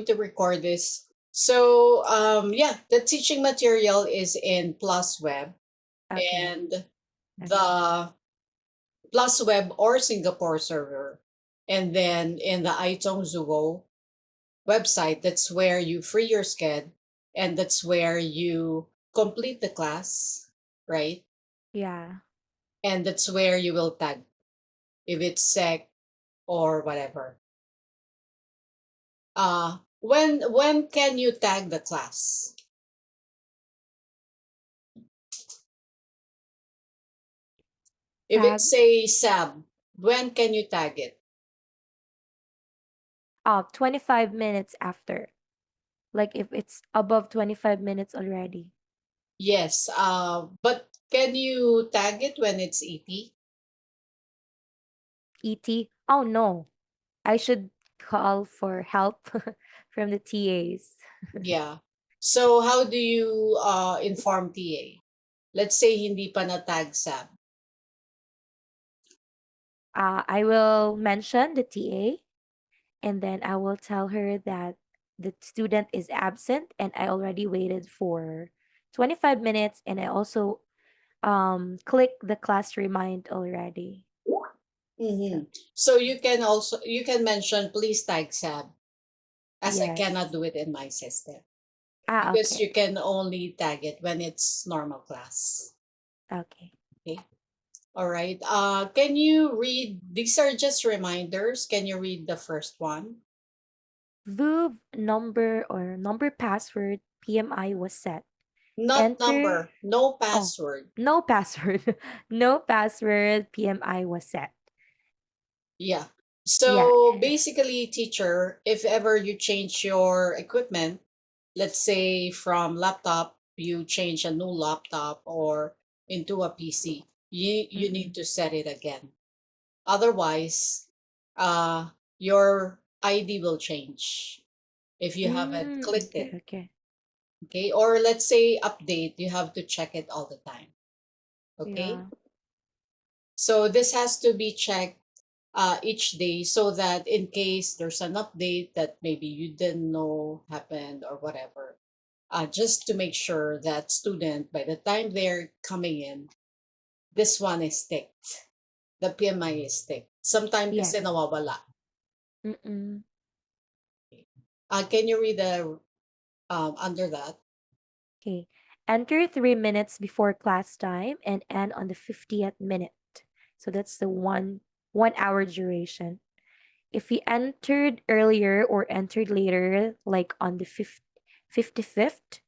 to record this. So yeah, the teaching material is in Plus Web, Okay. and Okay. the Plus Web or Singapore server. And then in the iTong Zuo website, that's where you free your sched, and that's where you complete the class, right? Yeah. And that's where you will tag if it's sec or whatever. When can you tag the class? If Tag. it's a sub, when can you tag it? 25 minutes after. Like if it's above 25 minutes already. Yes, but can you tag it when it's EP? ET. Oh no. I should call for help from the TAs. Yeah. So how do you inform TA? Let's say hindi pa na-tag sub. I will mention the TA and then I will tell her that the student is absent and I already waited for 25 minutes and I also click the class remind already. So, So you can mention please tag sub, as I cannot yes. do it in my system because Okay. you can only tag it when it's normal class. Okay. Okay. All right. Can you read? These are just reminders. Can you read the first one? VUV number or number password PMI was set. Not Enter. number, no Oh, password. no password. No password PMI was set. Yeah. Yeah. So basically, teacher, if ever you change your equipment, let's say from laptop, you change a new laptop or into a PC, you need Mm-mm. to set it again. Otherwise, your ID will change if you haven't clicked Okay, it. okay. Okay. Or let's say update, you have to check it all the time. Okay. Yeah. So this has to be checked each day so that in case there's an update that maybe you didn't know happened or whatever, just to make sure that student, by the time they're coming in, this one is ticked. The PMI is ticked. Sometimes kasi Yes. nawawala. Mm-mm. Can you read the under that? Okay. Enter 3 minutes before class time and end on the 50th minute. So that's the 1 hour duration. If you entered earlier or entered later, like on the 55th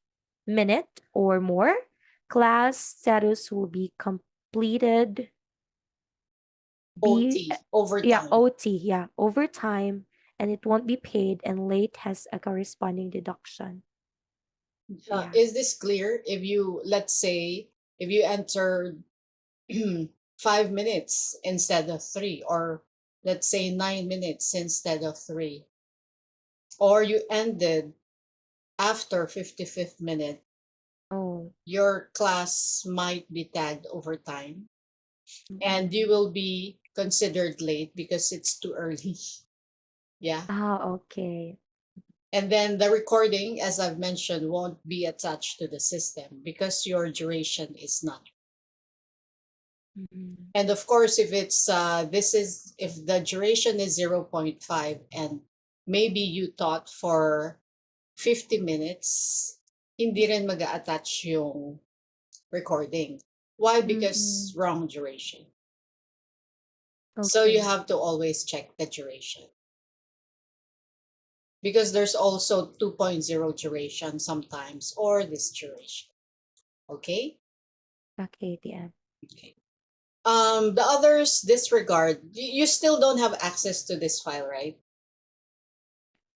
minute or more, class status will be completed. Be OT, Yeah, overtime. OT, yeah, overtime, and it won't be paid, and late has a corresponding deduction. Yeah. Is this clear? If you, let's say, if you entered 5 minutes instead of three, or let's say 9 minutes instead of three, or you ended after 55th minute, Oh. your class might be tagged overtime and you Mm-mm. will be considered late because it's too early. Yeah. Ah, okay. And then the recording, as I've mentioned, won't be attached to the system because your duration is not. Mm-mm. And of course, if it's this is if the duration is zero point 0.5 and maybe you taught for 50 minutes, hindi rin mag-a-attach yung recording. Why? Because Mm-mm. wrong duration. So you Okay. have to always check the duration. Because there's also 2.0 duration sometimes, or this duration. Okay? Okay, the end. Okay. The others disregard. You still don't have access to this file, right?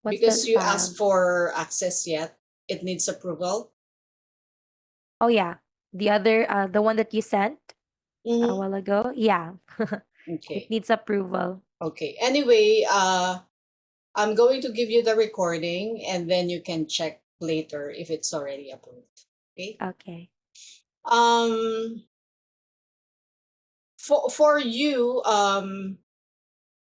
What's Because that you file? asked for access yet. It needs approval. Oh yeah, the one that you sent a Mm-hmm. while ago. Yeah, it Okay. needs approval. Okay. Anyway, I'm going to give you the recording and then you can check later if it's already approved. Okay. Okay. Um, for you,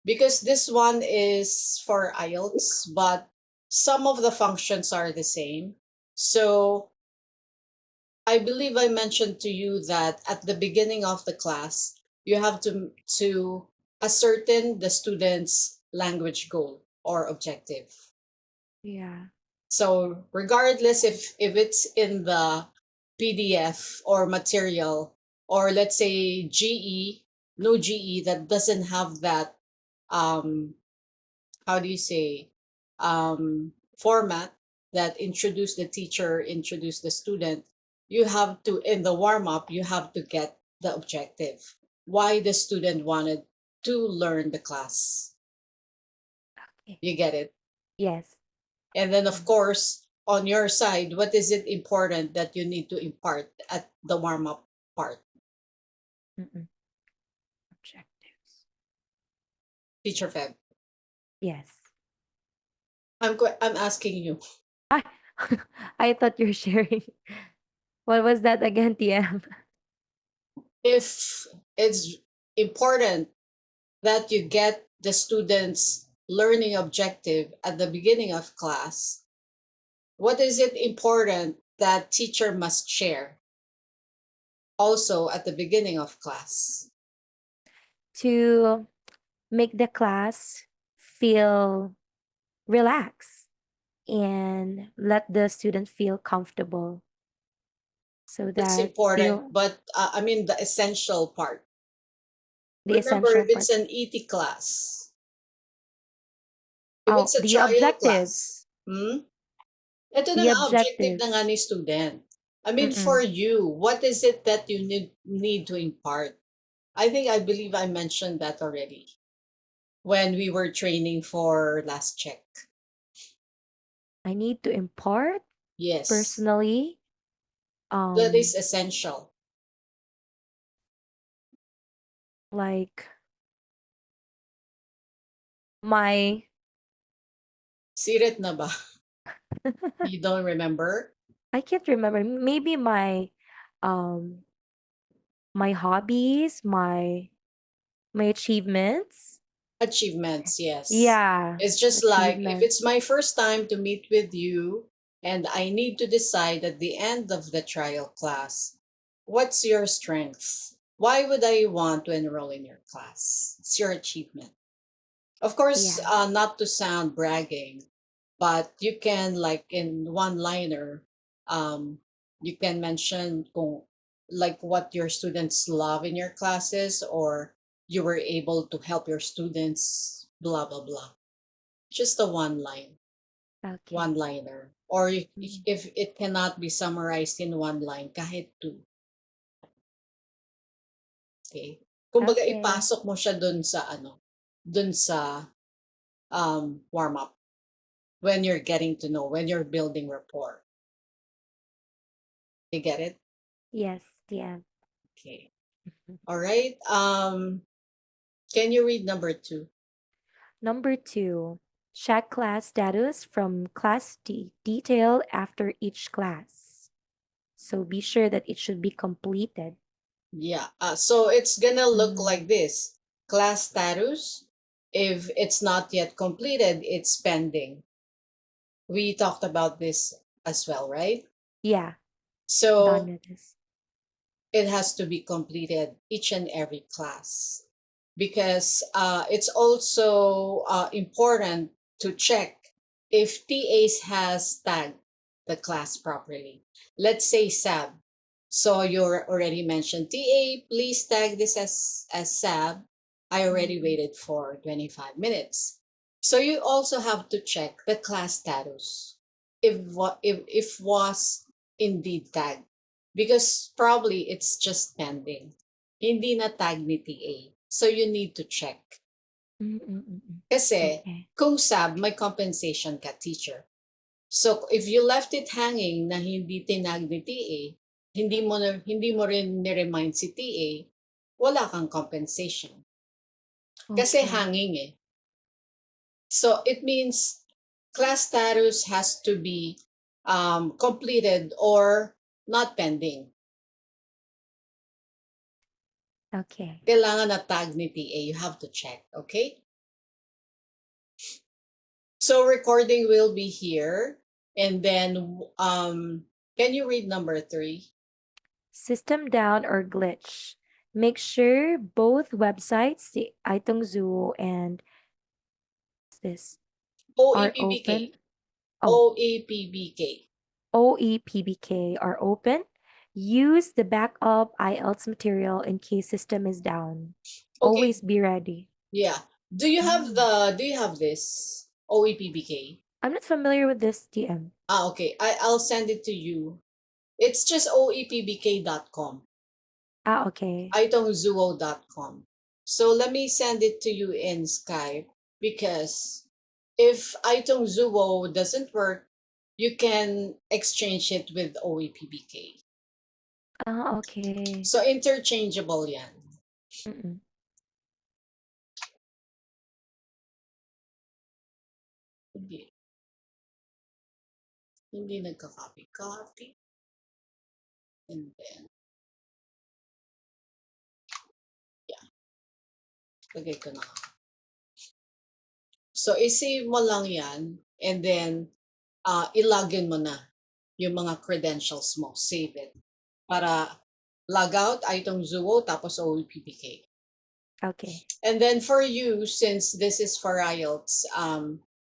because this one is for IELTS, but some of the functions are the same. So I believe I mentioned to you that at the beginning of the class, you have to ascertain the student's language goal or objective. Yeah. So regardless if it's in the PDF or material, or let's say GE, no GE that doesn't have that um how do you say format that introduce the teacher, introduce the student, you have to, in the warm up, you have to get the objective, why the student wanted to learn the class. Okay. You get it? Yes. And then of Mm. course on your side, what is it important that you need to impart at the warm up part? Mm-mm. Objectives. Teacher Feb, Yes. I'm asking you, I I thought you were sharing. What was that again, TM? if it's important that you get the students learning objective at the beginning of class, what is it important that teacher must share also at the beginning of class? To make the class feel relaxed and let the student feel comfortable so That's that important, they'll but I mean the essential part. the Remember, essential if part. it's an ET class, if Oh, it's a the trial class, objectives. ito na The nga, objective na nga objectives. ni student. I mean, for Mm-mm. you, what is it that you need to impart? I believe I mentioned that already when we were training for last check. I need to impart Yes, personally. that is Um, essential. like my Sirit na ba? You don't remember? I can't remember. Maybe um my hobbies, my achievements. Achievements, yes. Yeah, It's just like if it's achievements. my first time to meet with you and I need to decide at the end of the trial class, what's your strength? Why would I want to enroll in your class? It's your achievement. Of course, Yeah. not to sound bragging, but you can, like in one liner, you can mention kung, like what your students love in your classes, or you were able to help your students, blah blah blah. Just a one Okay. liner, or Mm. if it cannot be summarized in one line, kahit two. Okay, kumbaga Okay. ipasok mo siya dun sa warm up, when you're getting to know, when you're building rapport. You get it? Yes, yeah. Okay. All right. Can you read number two? Number two, check class status from class detail after each class. So be sure that it should be completed. Yeah. So it's gonna look Mm, like this. Class status. If it's not yet completed, it's pending. We talked about this as well, right? yeah, done So with this. it has to be completed each and every class, because it's also important to check if TAs has tagged the class properly. Let's say SAB. So you already mentioned TA, please tag this as SAB. I already Mm, waited for 25 minutes. So you also have to check the class status if was indeed tagged, because probably it's just pending. Hindi na tag ni TA. So you need to check. mm, mm, mm, mm. Kasi Okay. kung SAB, may compensation ka, teacher. So if you left it hanging na hindi tinag ni TA, hindi mo rin ni-remind si TA, wala kang compensation. Kasi Okay. hanging eh. So it means class status has to be completed or not pending. Okay. Kailangan na tag ni TA. You have to check, okay? So recording will be here, and then can you read number 3? System down or glitch. Make sure both websites, the Aitong Zoo and this, are open. OEPBK. Oh, OEPBK. OEPBK are open. Use the backup IELTS material in case system is down. Okay, Always be ready. yeah. Mm. Do you have this OEPBK? I'm not familiar with this TM. Okay. I'll send it to you. It's just oepbk.com. Okay. itongzuo.com. So let me send it to you in Skype, because if itongzuo doesn't work, you can exchange it with OEPBK. Okay. So interchangeable yan. Mm-mm. Hindi, hindi nagka-copy-copy. And then, yeah, lagay ko na. So, isave mo lang yan, and then, ilagin mo na yung mga credentials mo. Save it. Para log out, itong Zuo, tapos OEPPK. Okay. And then for you, since this is for IELTS,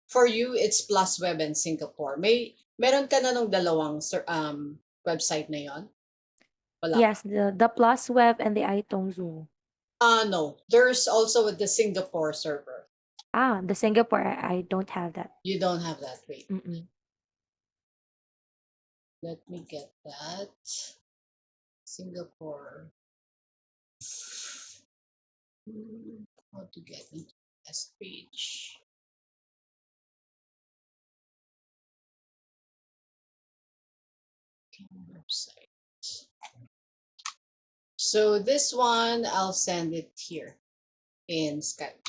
for you, it's Plus Web and Singapore. Meron ka na nung dalawang website na yon? Wala pa. Yes, the Plus Web and the Aitong Zoo. No. There's also the Singapore server. The Singapore, I don't have that. You don't have that. Wait. Mm-mm. Let me get that. Singapore. How to get into this page? Website. So this one, I'll send it here in Skype.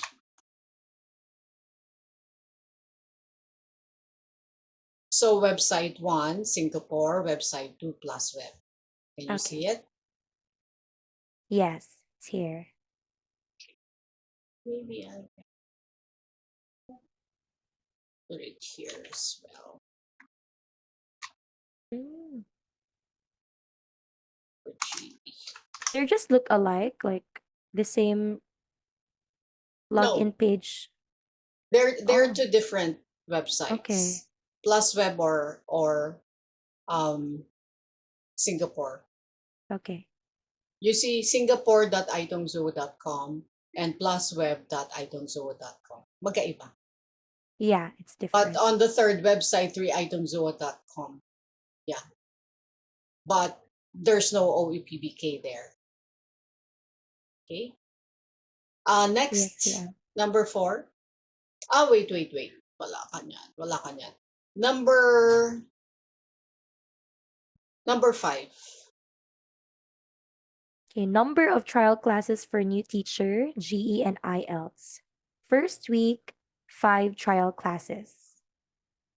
So website 1, Singapore, website 2, Plus Web. Can you see it? Yes, it's here. Maybe I can put it here as well. Mm. For GB. They just look alike, like the same No, login page. they're Oh, two different websites. okay. Plus Web or um Singapore. Okay. You see singapore.itongzoo.com and plusweb.itongzoo.com. Magkaiba. Yeah, it's But different. on the third website, 3itongzoo.com. Yeah. But there's no OEPBK there. Okay. Yes, Next, yeah. number 4. Wait. Wala ka niyan. Wala ka niyan. Number 5. Okay, number of trial classes for new teacher, GE and IELTS. First week, 5 trial classes.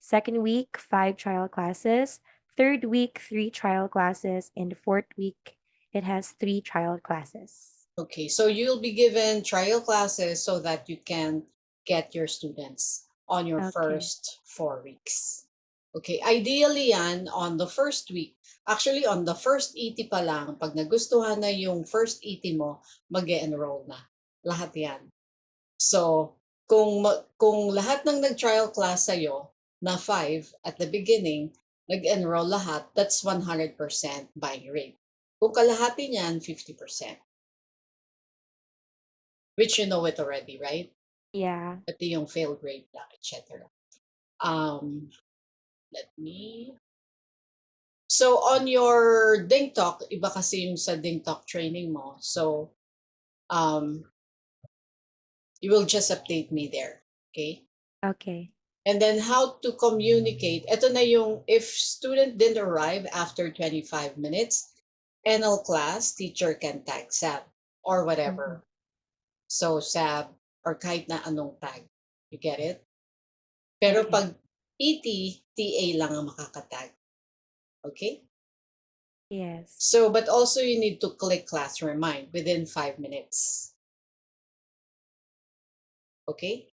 Second week, 5 trial classes. Third week, 3 trial classes. And the fourth week, it has 3 trial classes. Okay, so you'll be given trial classes so that you can get your students on your Okay. first 4 weeks. Okay, ideally yan on the first week. Actually, on the first ET pa lang, pag nagustuhan na yung first ET mo, mag-enroll na. Lahat yan. So, kung lahat ng nag-trial class sa'yo na 5 at the beginning, nag-enroll lahat, that's 100% buying rate. Kung kalahati niyan, 50%. Which you know it already, right? Yeah. Ito yung failed rate na, etc. Let me... So, on your Ding Talk, iba kasi yung sa Ding Talk training mo. So, you will just update me there. Okay? Okay. And then how to communicate. Ito na yung if student didn't arrive after 25 minutes, NL class, teacher can tag SAB or Mhm. whatever. So SAB or kahit na anong tag. You get it? Pero Okay. pag ET, TA lang ang makakatag. Okay? Yes. So, but also you need to click class remind within 5 minutes. Okay?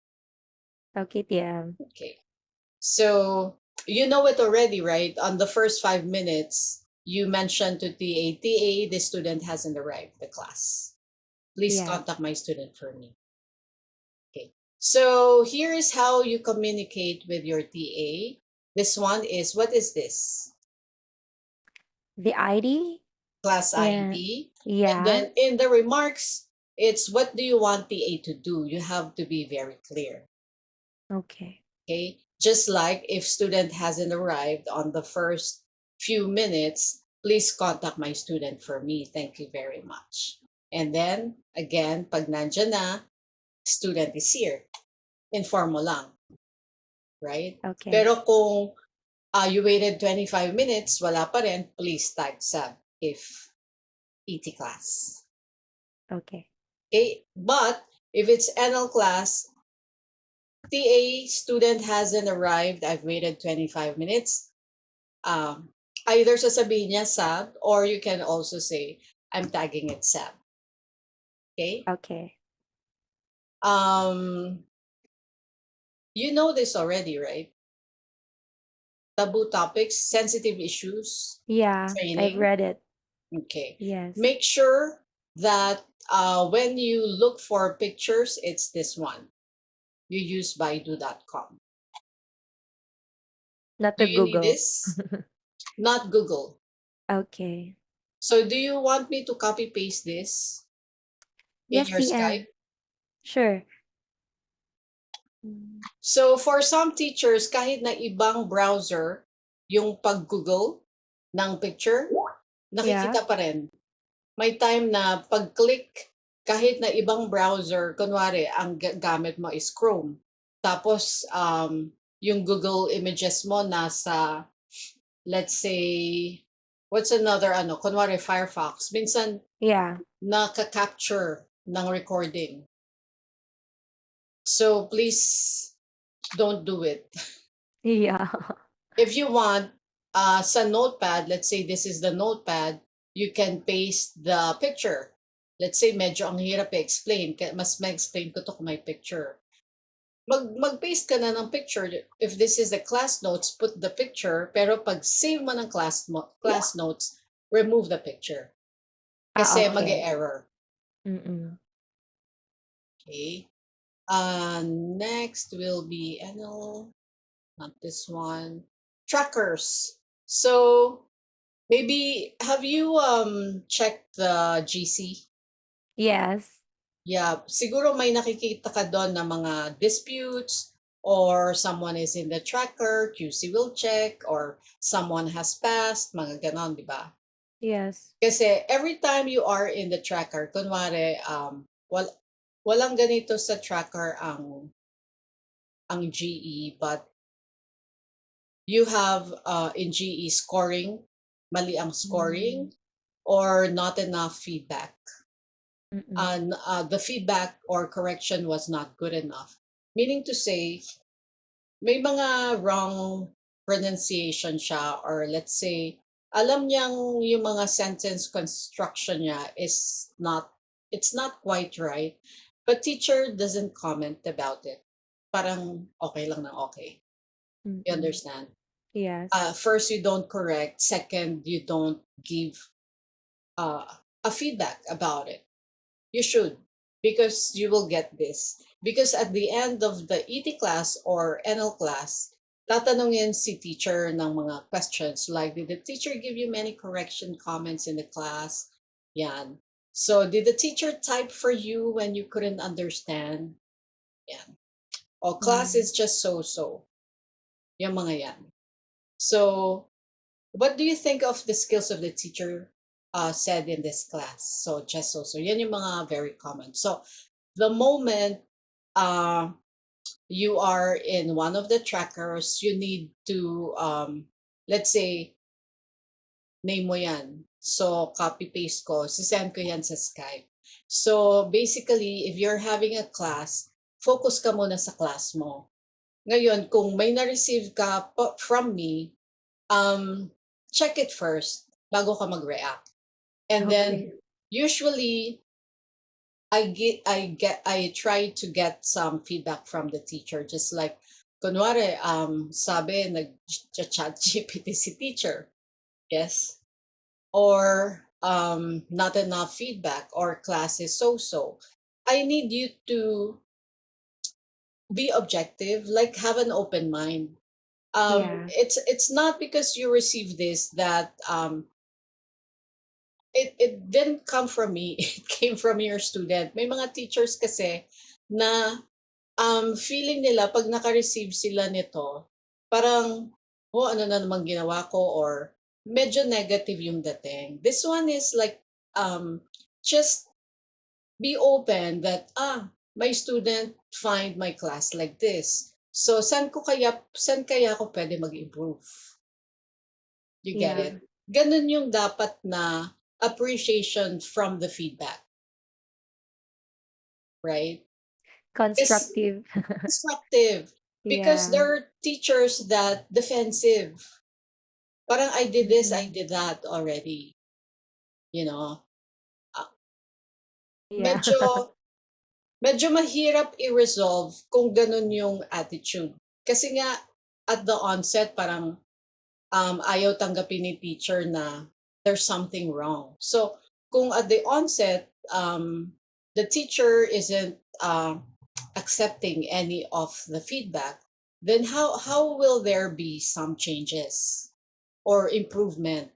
Okay, TM. Okay. So you know it already, right? On the first 5 minutes, you mentioned to TA, the student hasn't arrived the class. Please Yes. contact my student for me. Okay. So here is how you communicate with your TA. This one is, what is this? The ID? Class And ID. And yeah. then in the remarks, it's what do you want TA to do? You have to be very clear. Okay. Okay. Just like if student hasn't arrived on the first few minutes, please contact my student for me. Thank you very much. And then again, pag nandyan na, student is here. Inform mo lang, right? Okay. Pero kung you waited 25 minutes, wala pa rin, please type sub if ET class. Okay. Okay? But if it's NL class, TA student hasn't arrived, I've waited 25 minutes, um, either sasabihin niya sab or you can also say, I'm tagging it sab. Okay? Okay. Um, you know this already, right? Taboo topics, sensitive issues, Yeah, I've training. read it. Okay. Yes. Make sure that when you look for pictures, it's this one. You use Baidu.com. Not Do to you need Google. this? Not Google. Okay. So do you want me to copy paste this in Yes, your Skype? TM. Sure. Mm. So for some teachers, kahit na ibang browser, yung pag-Google ng picture, Yeah. nakikita pa rin. May time na pag-click, kahit na ibang browser, kunwari, ang gamit mo is Chrome. Tapos, yung Google Images mo nasa, let's say, what's another, kunwari Firefox. Minsan, Yeah. naka-capture ng recording. So please don't do it. Yeah. If you want, sa notepad, let's say this is the notepad, you can paste the picture. Let's say medyo ang hirap i-explain, mas ma-explain ko to kung may picture. Mag-paste ka na ng picture. If this is the class notes, put the picture, pero pag save mo ng class notes, remove the picture. Ah, Kasi okay. mag-error. Mm-mm. Okay. Next will be NL, not this one. Trackers. So maybe have you checked the GC? Yes. Yeah, siguro may nakikita ka doon na mga disputes or someone is in the tracker, QC will check, or someone has passed, mga ganon, di ba? Yes. Kasi every time you are in the tracker, kunwari, walang ganito sa tracker ang GE, but you have in GE scoring, mali ang Mm. scoring, or not enough feedback. Mm-mm. And the feedback or correction was not good enough. Meaning to say, may mga wrong pronunciation siya, or let's say, alam niyang yung mga sentence construction niya is not, it's not quite right, but teacher doesn't comment about it. Parang okay lang na okay. You Mm-mm. understand? Yes. First, you don't correct. Second, you don't give uh, a feedback about it. You should, because you will get this. Because at the end of the ET class or NL class, tatanungin si teacher ng mga questions like, did the teacher give you many correction comments in the class? Yan. So, did the teacher type for you when you couldn't understand? Yan. O class Mm. is just so-so. Yung mga yan. So, what do you think of the skills of the teacher said in this class? So, just so-so. Yan yung mga very common. So, the moment uh, you are in one of the trackers, you need to, let's say, name mo yan. So, copy-paste ko, sisend ko yan sa Skype. So, basically, if you're having a class, focus ka muna sa class mo. Ngayon, kung may na-receive ka from me, check it first bago ka mag-react. And then, Okay. usually, I try to get some feedback from the teacher, just like kunwari sabi nag-chat GPT si teacher, yes, or not enough feedback, or class is so. I need you to be objective, like have an open mind. Yeah. It's not because you receive this that it didn't come from me. It came from your student. May mga teachers kasi na feeling nila 'pag naka-receive sila nito, parang, "Oh, ano na naman ginawa ko," or medyo negative yung dating. This one is like, just be open that, my student find my class like this. So, saan kaya ako pwede mag-improve? You get Yeah. it? Ganun yung dapat na appreciation from the feedback, right? Kasi Constructive. constructive. Because Yeah. there are teachers that defensive. Parang I did this, I Mm-mm. did that already. You know, Ah, Yeah. medyo medyo mahirap i-resolve kung ganun yung attitude. Kasi nga at the onset parang ayaw tanggapin ni teacher na there's something wrong. So kung at the onset the teacher isn't accepting any of the feedback, then how will there be some changes or improvement?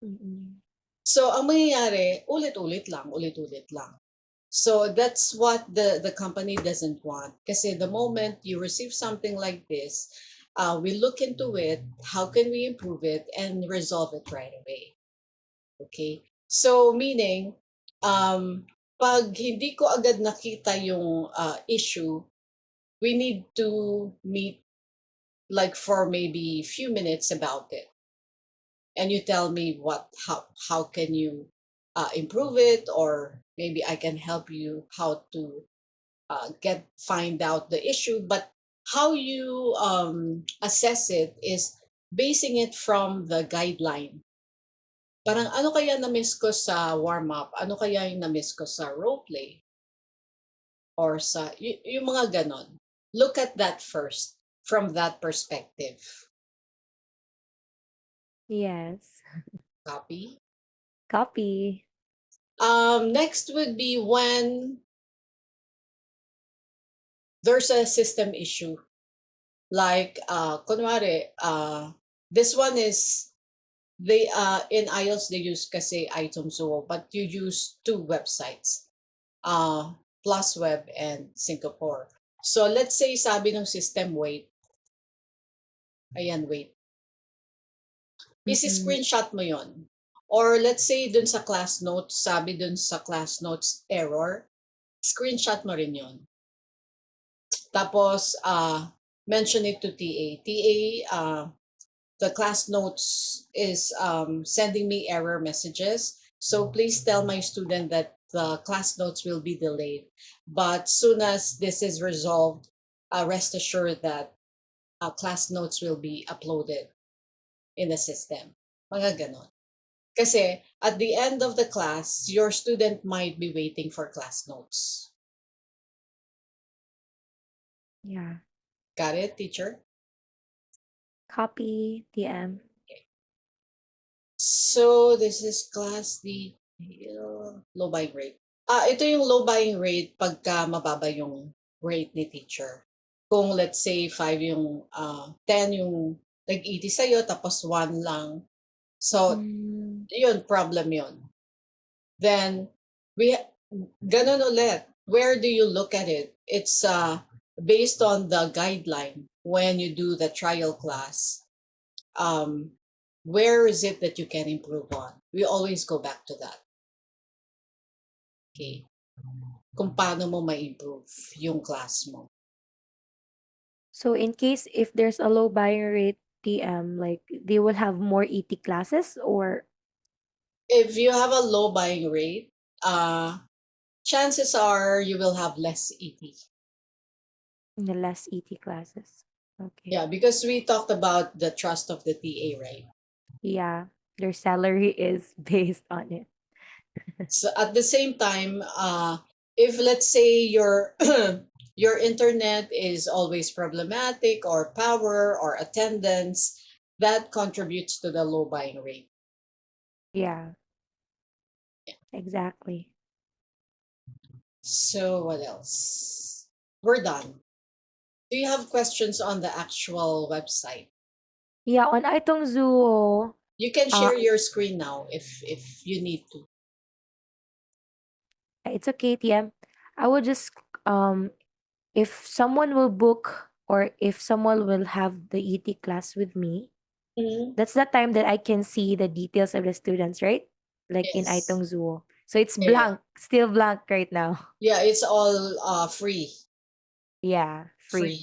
Mm-mm. So ang mangyayari, ulit-ulit lang. So that's what the company doesn't want. Kasi the moment you receive something like this, we look into it, how can we improve it and resolve it right away. Okay? So meaning, pag hindi ko agad nakita yung issue, we need to meet like for maybe few minutes about it. And you tell me how can you improve it, or maybe I can help you how to get find out the issue. But how you assess it is basing it from the guideline. Parang ano kaya na-miss ko sa warm-up, ano kaya yung na-miss ko sa role play, or yung mga ganon. Look at that first from that perspective. Yes. Copy. Copy. Next would be when there's a system issue. Like, kunwari, this one is, they, in IELTS, they use kasi iTunes, but you use two websites, Plus Web and Singapore. So, let's say, sabi ng system, wait. Ayan, wait. Mm-mm. Isi-screenshot mo yon. Or let's say, dun sa class notes, sabi dun sa class notes error, screenshot mo rin yon. Tapos, mention it to TA. TA, the class notes is sending me error messages. So please tell my student that the class notes will be delayed. But soon as this is resolved, rest assured that class notes will be uploaded in the system. Mga ganon. Kasi at the end of the class, your student might be waiting for class notes. Yeah. Got it, teacher? Copy. DM. So this is class detail, low buying rate. Ito yung low buying rate pagka mababa yung rate ni teacher. Kung let's say 5 yung 10 yung nag-80 sa'yo tapos 1 lang. So Mm. yun, problem yun. Then we ganun ulit. Where do you look at it? It's based on the guideline when you do the trial class. Where is it that you can improve on? We always go back to that. Okay. Kung paano mo ma-improve yung class mo. So in case if there's a low buying rate TM, like they will have more ET classes or If you have a low buying rate, chances are you will have less ET. less ET classes. Okay. Yeah, because we talked about the trust of the TA, right? Yeah. Their salary is based on it. So at the same time, if let's say your your internet is always problematic, or power or attendance, that contributes to the low buying rate. Yeah, exactly. So what else? We're done. Do you have questions on the actual website? Yeah, on Aitong Zoo, You can uh, share your screen now if you need to. it's okay, TM. I would just if someone will book or if someone will have the ET class with me, Mhm. that's the time that I can see the details of the students, right? Like in Yes. Aitong Zoo. So it's Yeah, yeah. blank, still blank right now. Yeah, it's all free. Yeah, free. Free.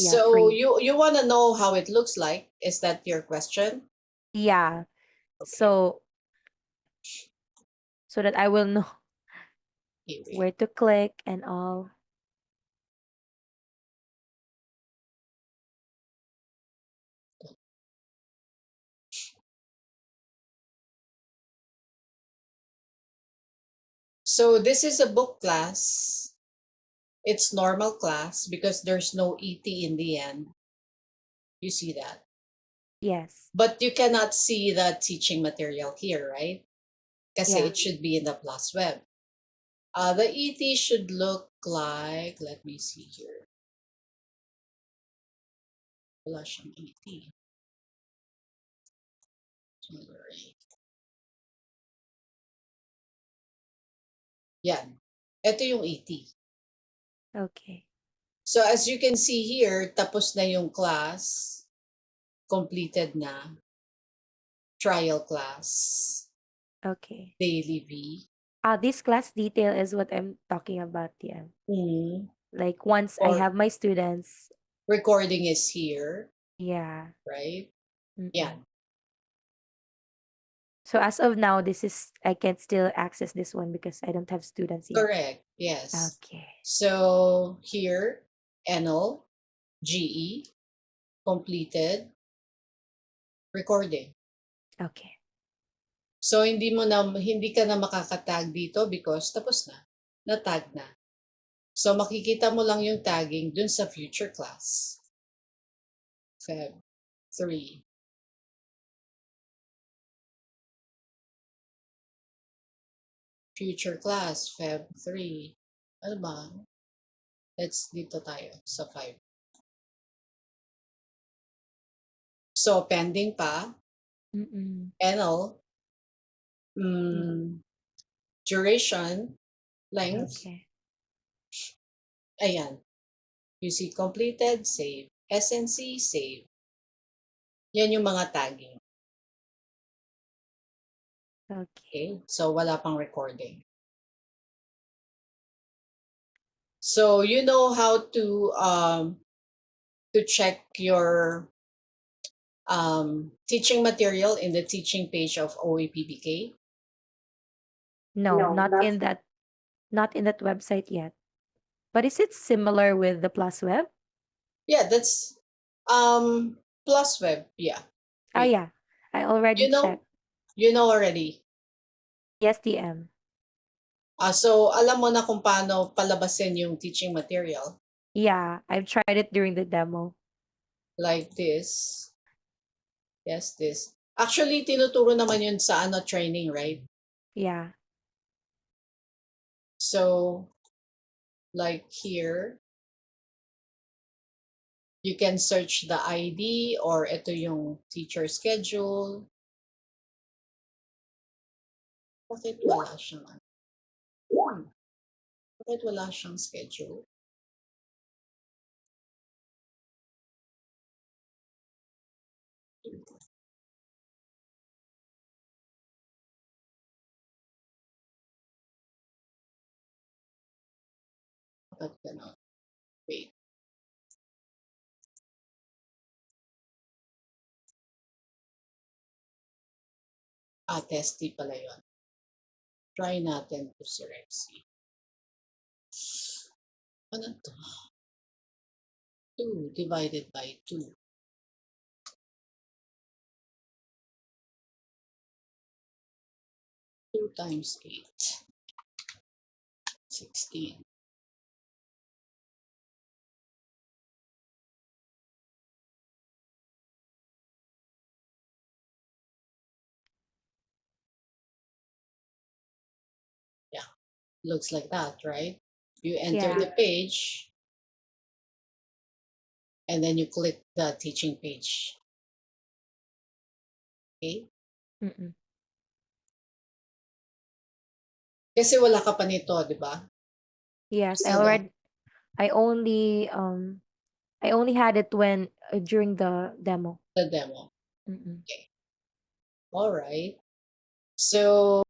Yeah, So free. you want to know how it looks like? Is that your question? Yeah. Okay. So so that I will know Okay, wait. where to click and all. So this is a book class. It's normal class because there's no ET in the end. You see that. Yes. But you cannot see the teaching material here, right? Because Yeah. it should be in the Plus Web. The ET should look like, let me see here. Wala siyang ET. Alright. Yan. Ito yung ET. Okay. So as you can see here, tapos na yung class, completed na, trial class, Okay. daily V. This class detail is what I'm talking about, yeah. Mm. Like once I Or have my students, recording is here, yeah. right? Yeah, Mm-mm. So as of now, this is I can still access this one because I don't have students yet. correct. Yes. Okay. So here, NL, GE, completed, recording. Okay. So hindi ka na makakatag dito because tapos na. Na-tag na. So makikita mo lang yung tagging dun sa future class. Feb 3. Future class, Feb 3. Ano ba? Let's dito tayo sa 5. So pending pa, Mm-mm. NL, Mm. mm, duration, length, Okay. ayan. You see completed, save. SNC, save. Yan yung mga tagging. Okay. Okay? So wala pang recording. So you know how to check your teaching material in the teaching page of OAPBK. No, No, not in that website yet. But is it similar with the Plus Web? Yeah, that's Plus Web. Yeah. Oh Wait. yeah. I already You know, checked. you know already. Yes, DM. So alam mo na kung paano palabasin yung teaching material Yeah, I've tried it during the demo. like this. Yes, this. Actually, tinuturo naman yun sa training, right? Yeah. So like here, you can search the ID or ito yung teacher schedule. Bakit wala siyang Bakit wala siyang schedule? Bakit ganon? Wait. Testy pala yun. Try natin to si Rexy. Ano to? 2 divided by 2. 2 2 times 8. 16. Yeah, looks like that, right? You enter Yeah. the page and then you click the teaching page. Okay? Mm-mm. Kasi wala ka pa nito, di ba? Yes, So that I only I only had it when during the demo. the demo. Mm-mm. Okay. All right. So